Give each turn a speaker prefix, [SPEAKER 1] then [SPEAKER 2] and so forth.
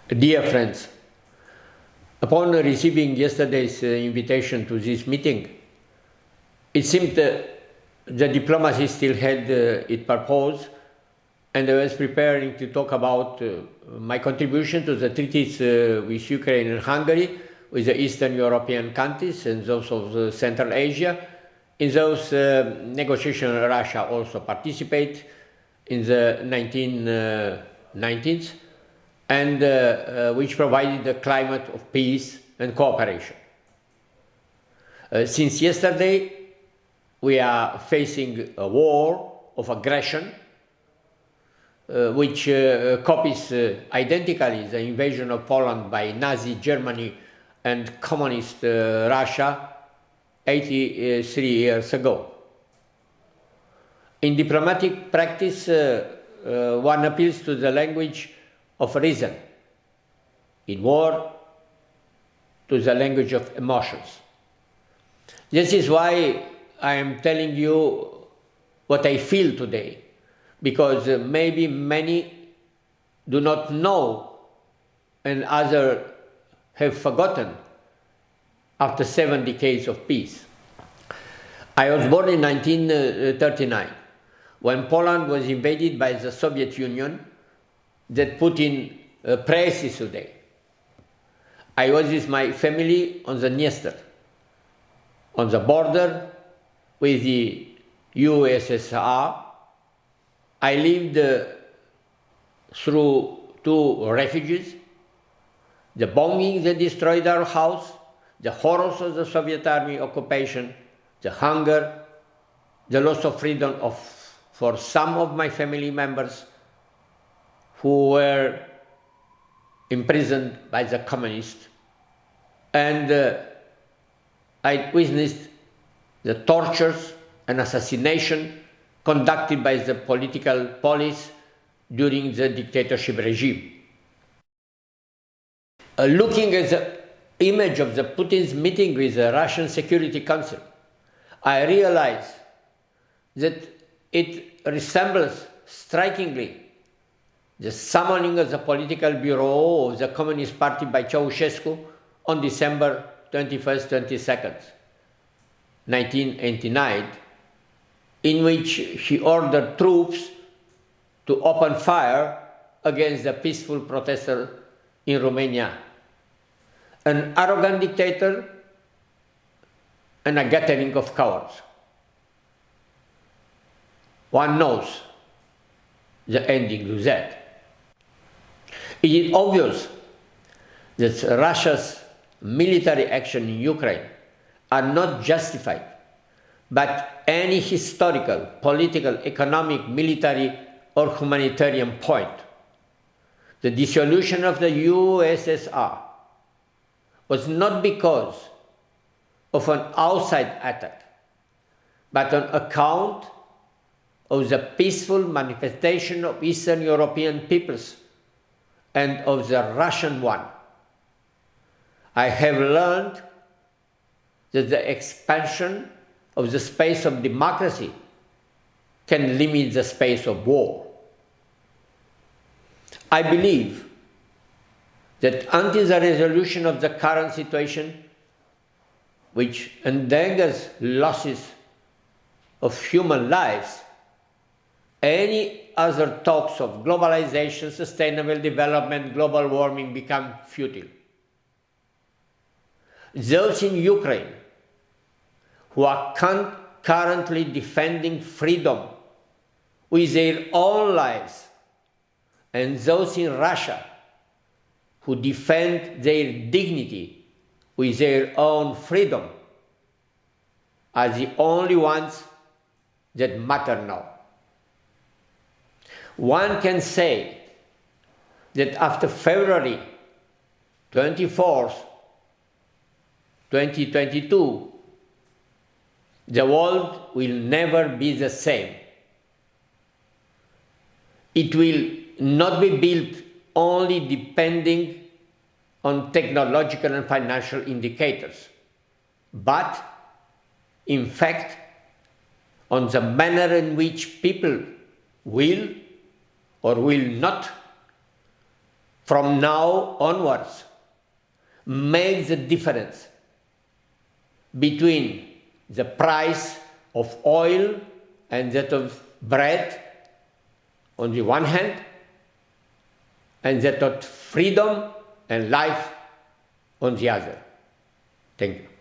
[SPEAKER 1] Dear friends, upon receiving yesterday's invitation to this meeting, it seemed the diplomacy still had its purpose, and I was preparing to talk about my contribution to the treaties with Ukraine and Hungary, with the Eastern European countries and those of Central Asia. In those negotiations, Russia also participated in the 1990s, and which provided a climate of peace and cooperation. Since yesterday, we are facing a war of aggression, which copies identically the invasion of Poland by Nazi Germany and communist Russia 83 years ago. In diplomatic practice, one appeals to the language of reason. In war, to the language of emotions. This is why I am telling you what I feel today, because maybe many do not know and others have forgotten after 7 decades of peace. I was born in 1939, when Poland was invaded by the Soviet Union that Putin praises today. I was with my family on the Dniester, on the border with the USSR. I lived through 2 refuges, the bombing that destroyed our house, the horrors of the Soviet army occupation, the hunger, the loss of freedom for some of my family members who were imprisoned by the communists. And I witnessed the tortures and assassination conducted by the political police during the dictatorship regime. Looking at the image of the Putin's meeting with the Russian Security Council, I realized that it resembles strikingly the summoning of the political bureau of the Communist Party by Ceausescu on December 21st, 22nd, 1989, in which he ordered troops to open fire against the peaceful protesters in Romania. An arrogant dictator and a gathering of cowards. One knows the ending to that. It is obvious that Russia's military action in Ukraine are not justified by any historical, political, economic, military, or humanitarian point. The dissolution of the USSR was not because of an outside attack, but on account of the peaceful manifestation of Eastern European peoples and of the Russian one. I have learned that the expansion of the space of democracy can limit the space of war. I believe that until the resolution of the current situation, which endangers losses of human lives, any other talks of globalization, sustainable development, global warming become futile. Those in Ukraine who are currently defending freedom with their own lives, and those in Russia who defend their dignity with their own freedom, are the only ones that matter now. One can say that after February 24th, 2022, the world will never be the same. It will not be built only depending on technological and financial indicators, but in fact on the manner in which people will or will not from now onwards, make the difference between the price of oil and that of bread on the one hand, and that of freedom and life on the other. Thank you.